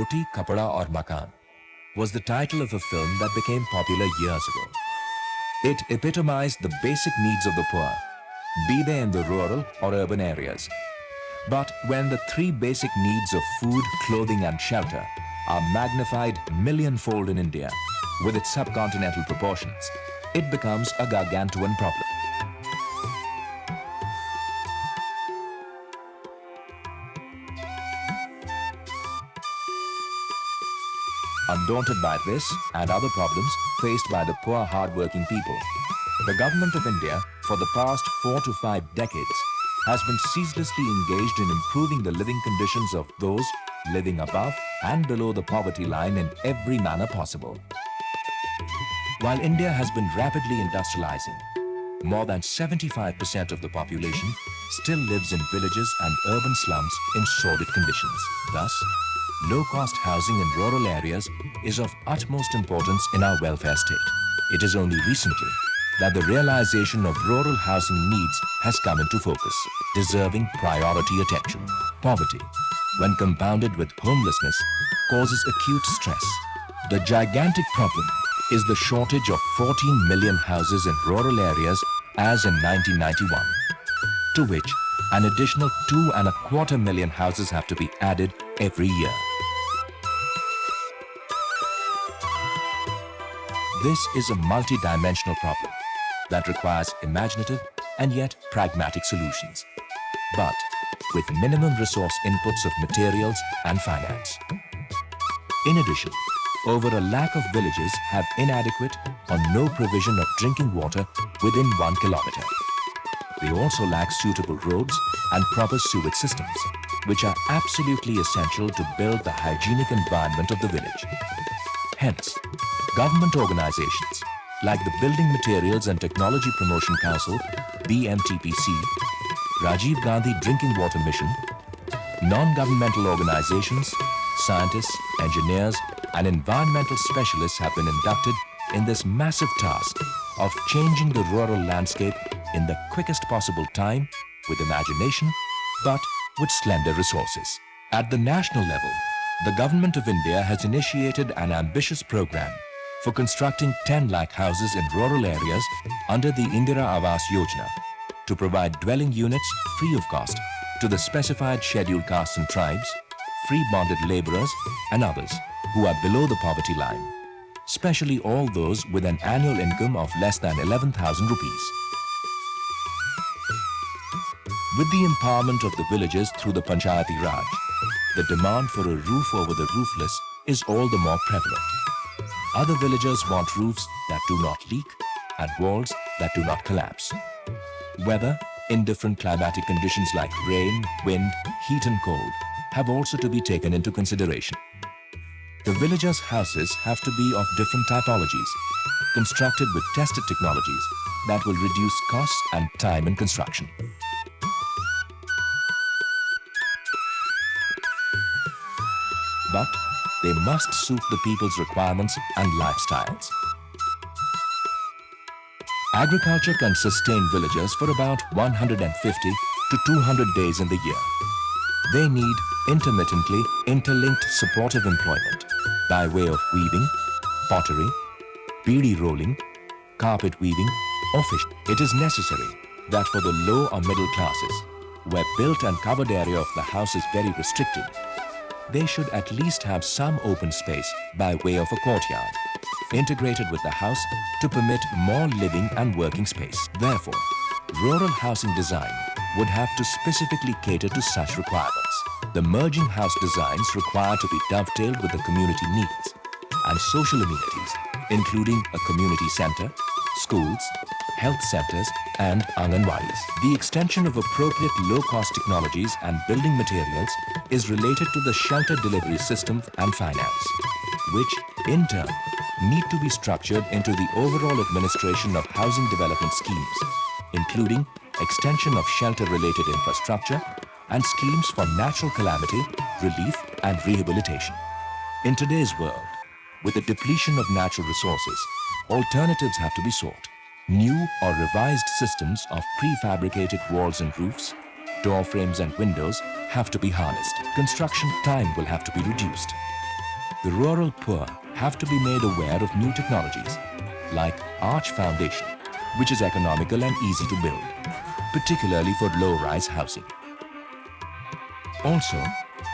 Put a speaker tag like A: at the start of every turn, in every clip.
A: Roti, Kapda aur Makan was the title of a film that became popular years ago. It epitomized the basic needs of the poor, be they in the rural or urban areas. But when the three basic needs of food, clothing and shelter are magnified millionfold in India with its subcontinental proportions, it becomes a gargantuan problem. Undaunted by this and other problems faced by the poor hard-working people, the government of India for the past 4 to 5 decades has been ceaselessly engaged in improving the living conditions of those living above and below the poverty line in every manner possible. While India has been rapidly industrializing, more than 75% of the population still lives in villages and urban slums in sordid conditions. Thus, low-cost housing in rural areas is of utmost importance in our welfare state. It is only recently that the realization of rural housing needs has come into focus, deserving priority attention. Poverty, when compounded with homelessness, causes acute stress. The gigantic problem is the shortage of 14 million houses in rural areas as in 1991, to which an additional 2.25 million houses have to be added every year. This is a multi-dimensional problem that requires imaginative and yet pragmatic solutions, but with minimum resource inputs of materials and finance. In addition, over a lakh of villages have inadequate or no provision of drinking water within 1 kilometer. They also lack suitable roads and proper sewage systems, which are absolutely essential to build the hygienic environment of the village. Hence, government organizations like the Building Materials and Technology Promotion Council, BMTPC, Rajiv Gandhi Drinking Water Mission, non-governmental organizations, scientists, engineers, and environmental specialists have been inducted in this massive task of changing the rural landscape in the quickest possible time with imagination, but with slender resources. At the national level, the Government of India has initiated an ambitious program for constructing 10 lakh houses in rural areas under the Indira Awas Yojana to provide dwelling units free of cost to the specified scheduled castes and tribes, free bonded laborers and others who are below the poverty line, especially all those with an annual income of less than 11,000 rupees. With the empowerment of the villages through the Panchayati Raj, the demand for a roof over the roofless is all the more prevalent. Other villagers want roofs that do not leak and walls that do not collapse. Weather in different climatic conditions like rain, wind, heat and cold have also to be taken into consideration. The villagers' houses have to be of different typologies, constructed with tested technologies that will reduce costs and time in construction. But they must suit the people's requirements and lifestyles. Agriculture can sustain villagers for about 150 to 200 days in the year. They need intermittently interlinked supportive employment by way of weaving, pottery, beedi rolling, carpet weaving or fishing. It is necessary that for the low or middle classes, where built and covered area of the house is very restricted, they should at least have some open space by way of a courtyard, integrated with the house to permit more living and working space. Therefore, rural housing design would have to specifically cater to such requirements. The merging house designs require to be dovetailed with the community needs and social amenities, including a community center, schools, health centers, and Anganwadis. The extension of appropriate low-cost technologies and building materials is related to the shelter delivery system and finance, which, in turn, need to be structured into the overall administration of housing development schemes, including extension of shelter-related infrastructure and schemes for natural calamity, relief, and rehabilitation. In today's world, with the depletion of natural resources, alternatives have to be sought. New or revised systems of prefabricated walls and roofs, door frames and windows have to be harnessed. Construction time will have to be reduced. The rural poor have to be made aware of new technologies like arch foundation, which is economical and easy to build, particularly for low-rise housing. Also,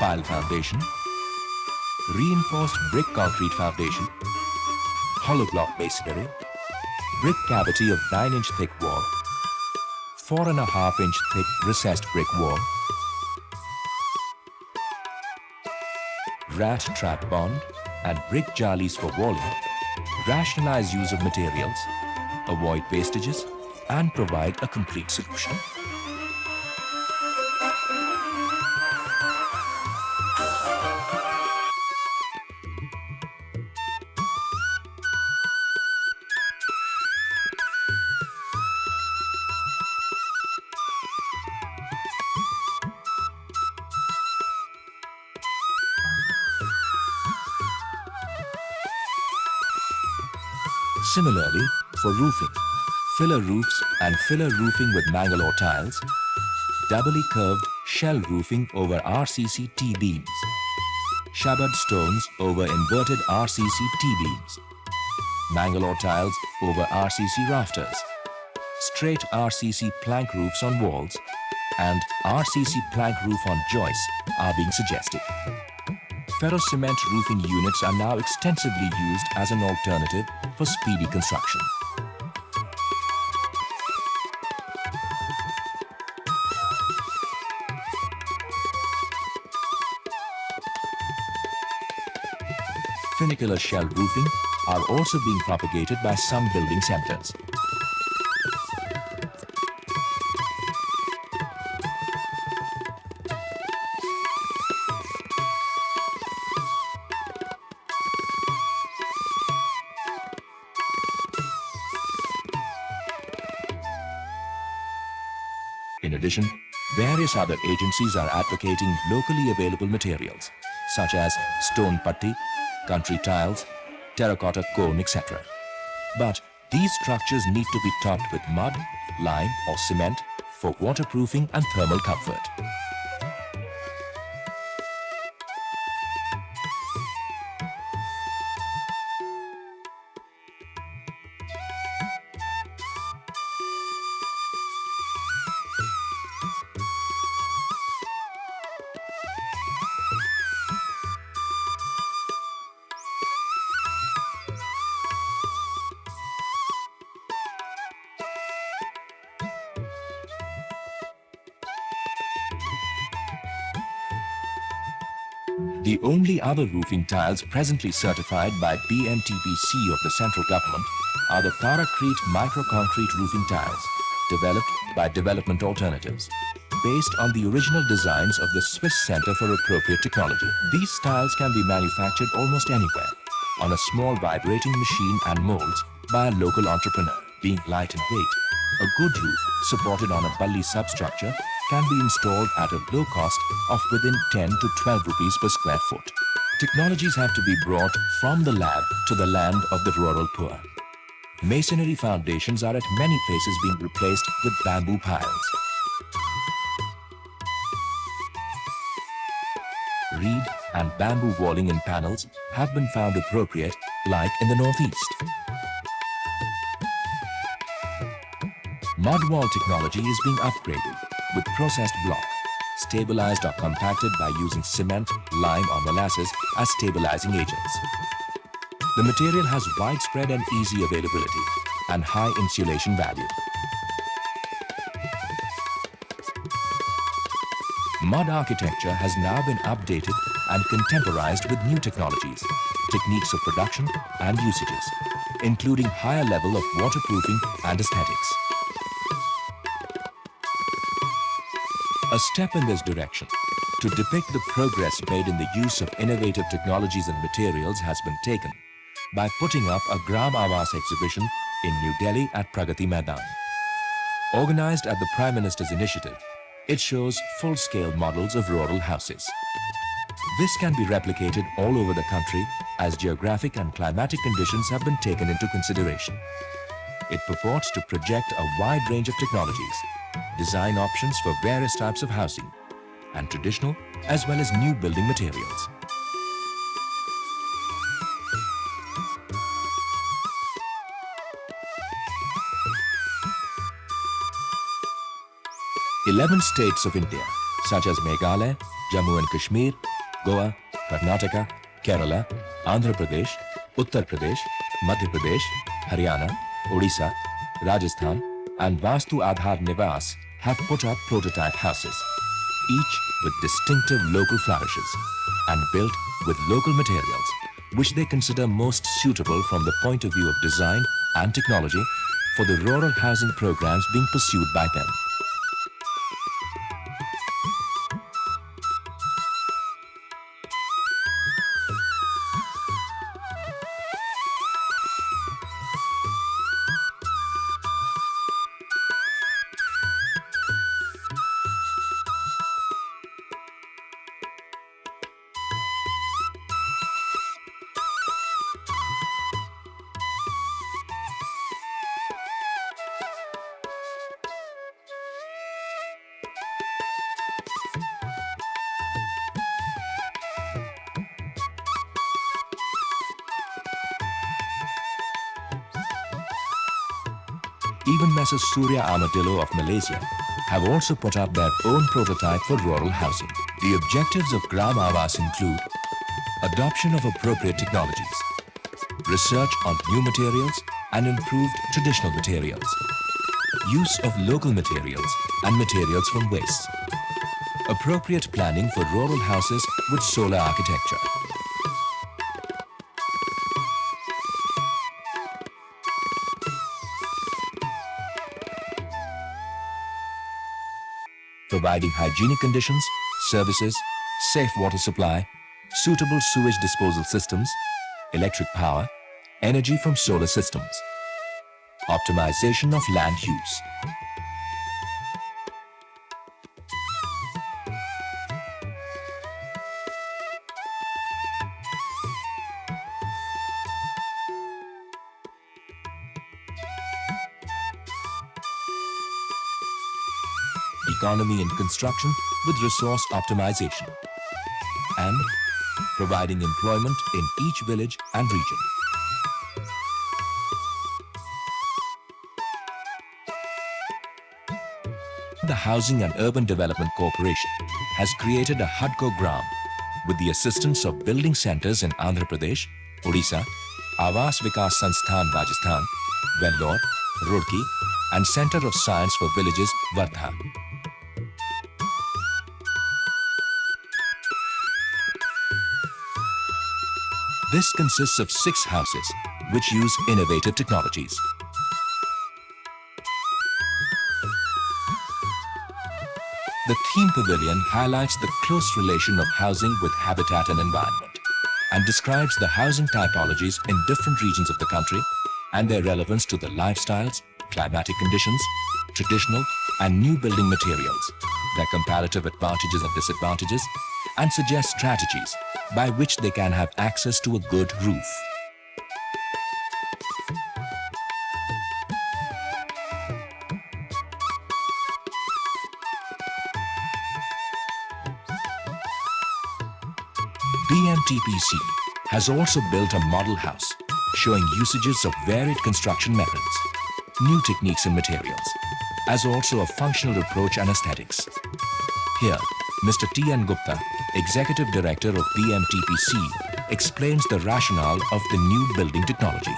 A: pile foundation, reinforced brick concrete foundation, hollow block masonry, brick cavity of 9-inch thick wall, 4.5-inch thick recessed brick wall, rat trap bond and brick jalis for walling, rationalize use of materials, avoid wastages and provide a complete solution. Similarly, for roofing, filler roofs and filler roofing with Mangalore tiles, doubly curved shell roofing over RCC T-beams, shabad stones over inverted RCC T-beams, Mangalore tiles over RCC rafters, straight RCC plank roofs on walls, and RCC plank roof on joists are being suggested. Ferro-cement roofing units are now extensively used as an alternative for speedy construction. Funicular shell roofing are also being propagated by some building centers. In addition, various other agencies are advocating locally available materials such as stone putty, country tiles, terracotta cone, etc. But these structures need to be topped with mud, lime or cement for waterproofing and thermal comfort. The only other roofing tiles presently certified by BMTPC of the central government are the Tarakreet microconcrete roofing tiles, developed by Development Alternatives, based on the original designs of the Swiss Center for Appropriate Technology. These tiles can be manufactured almost anywhere, on a small vibrating machine and molds by a local entrepreneur. Being light in weight, a good roof supported on a bully substructure can be installed at a low cost of within 10 to 12 rupees per square foot. Technologies have to be brought from the lab to the land of the rural poor. Masonry foundations are at many places being replaced with bamboo piles. Reed and bamboo walling in panels have been found appropriate, like in the northeast. Mud wall technology is being upgraded with processed block, stabilized or compacted by using cement, lime or molasses as stabilizing agents. The material has widespread and easy availability and high insulation value. Mud architecture has now been updated and contemporized with new technologies, techniques of production and usages, including higher level of waterproofing and aesthetics. A step in this direction to depict the progress made in the use of innovative technologies and materials has been taken by putting up a Gram Awas exhibition in New Delhi at Pragati Maidan. Organized at the Prime Minister's initiative, it shows full-scale models of rural houses. This can be replicated all over the country as geographic and climatic conditions have been taken into consideration. It purports to project a wide range of technologies, design options for various types of housing, and traditional as well as new building materials. 11 states of India, such as Meghalaya, Jammu and Kashmir, Goa, Karnataka, Kerala, Andhra Pradesh, Uttar Pradesh, Madhya Pradesh, Haryana, Odisha, Rajasthan, and Vastu Aadhar Nivas have put up prototype houses, each with distinctive local flourishes and built with local materials, which they consider most suitable from the point of view of design and technology for the rural housing programs being pursued by them. Even Messrs. Surya Armadillo of Malaysia have also put up their own prototype for rural housing. The objectives of Gram Awas include adoption of appropriate technologies, research on new materials and improved traditional materials, use of local materials and materials from waste, appropriate planning for rural houses with solar architecture, providing hygienic conditions, services, safe water supply, suitable sewage disposal systems, electric power, energy from solar systems, optimization of land use. Economy in construction with resource optimization, and providing employment in each village and region. The Housing and Urban Development Corporation has created a HUDCO Gram with the assistance of building centers in Andhra Pradesh, Odisha, Awas Vikas Sansthan Rajasthan, Vellore, Roorkee, and Center of Science for Villages, Wardha. This consists of 6 houses which use innovative technologies. The theme pavilion highlights the close relation of housing with habitat and environment and describes the housing typologies in different regions of the country and their relevance to the lifestyles, climatic conditions, traditional and new building materials, their comparative advantages and disadvantages, and suggests strategies by which they can have access to a good roof. BMTPC has also built a model house showing usages of varied construction methods, new techniques and materials, as also a functional approach and aesthetics. Here, Mr. T.N. Gupta, Executive Director of BMTPC, explains the rationale of the new building technology.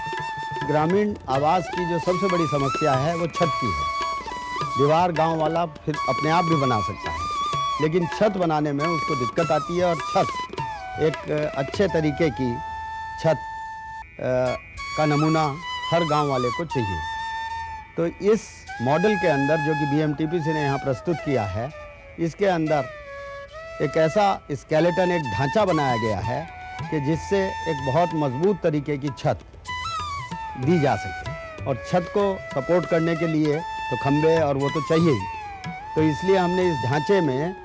B: Gramin Awas की जो सबसे बड़ी समस्या है वो छत की है। दीवार गांव वाला फिर अपने आप भी बना सकता है, लेकिन छत बनाने में उसको दिक्कत आती है और छत एक अच्छे तरीके की छत का नमूना हर गांव वाले को चाहिए। तो इस मॉडल के अंदर जो कि BMTPC ने यहाँ प्रस्तुत किया है, इसके अंदर एक ऐसा स्केलेटन, एक ढांचा बनाया गया है कि जिससे एक बहुत मजबूत तरीके की छत दी जा सके। और छत को सपोर्ट करने के लिए तो खंबे और वो तो चाहिए ही, तो इसलिए हमने इस ढांचे में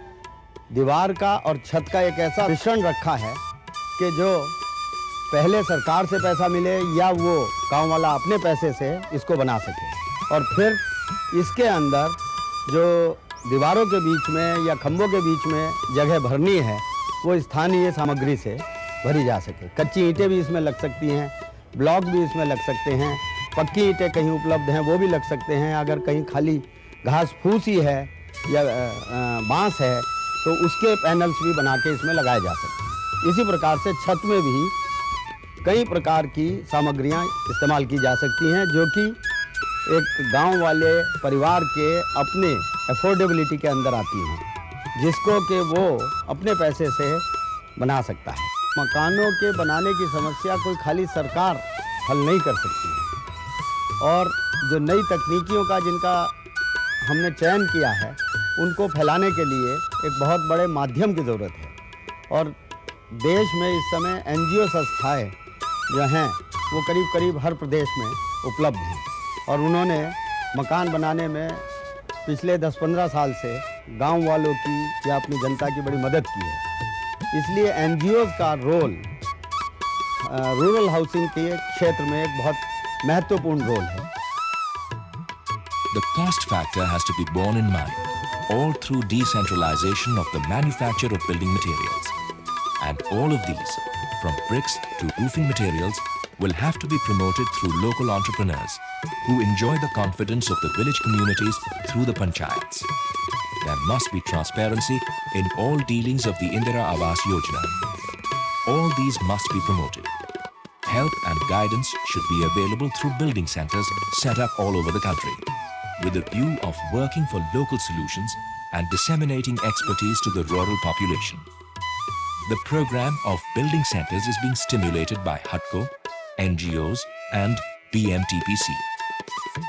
B: दीवार का और छत का एक ऐसा मिश्रण रखा है कि जो पहले सरकार से पैसा मिले या वो गांव वाला अपने पैसे से इसको बना सके, और फिर इसके अंदर जो दीवारों के बीच में या खंभों के बीच में जगह भरनी है वो स्थानीय सामग्री से भरी जा सके। कच्ची ईंटें भी इसमें लग सकती हैं, ब्लॉक भी इसमें लग सकते हैं, पक्की ईंटें कहीं उपलब्ध हैं वो भी लग सकते हैं। अगर कहीं खाली घास फूस ही है या बांस है तो उसके पैनल्स भी बना के इसमें लगाए जा सकते हैं। इसी प्रकार से छत में भी कई प्रकार की सामग्रियां इस्तेमाल की जा सकती हैं जो कि एक गांव वाले परिवार के अपने अफोर्डेबिलिटी के अंदर आती हैं, जिसको कि वो अपने पैसे से बना सकता है। मकानों के बनाने की समस्या कोई खाली सरकार हल नहीं कर सकती है, और जो नई तकनीकियों का जिनका हमने चयन किया है उनको फैलाने के लिए एक बहुत बड़े माध्यम की ज़रूरत है। और देश में इस समय एनजीओ संस्थाएं जो हैं वो करीब करीब हर प्रदेश में उपलब्ध हैं, और उन्होंने मकान बनाने में पिछले 10-15 साल से गांव वालों की या अपनी जनता की बड़ी मदद की है। इसलिए एनजीओज़ का रोल रूरल हाउसिंग के क्षेत्र में एक बहुत महत्वपूर्ण रोल है।
A: The cost factor has to be borne in mind, all through decentralization of the manufacture of building materials. And all of these, from bricks to roofing materials, will have to be promoted through local entrepreneurs who enjoy the confidence of the village communities through the panchayats. There must be transparency in all dealings of the Indira Awas Yojana. All these must be promoted. Help and guidance should be available through building centers set up all over the country, with a view of working for local solutions and disseminating expertise to the rural population. The program of building centers is being stimulated by HUDCO, NGOs and BMTPC.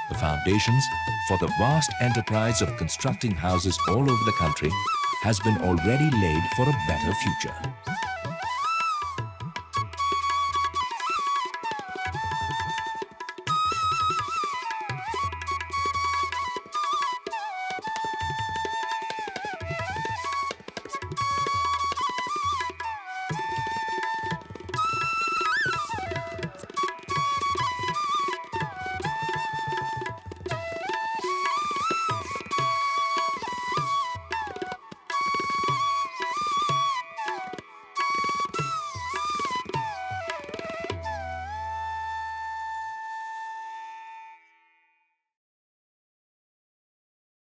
A: The foundations for the vast enterprise of constructing houses all over the country has been already laid for a better future.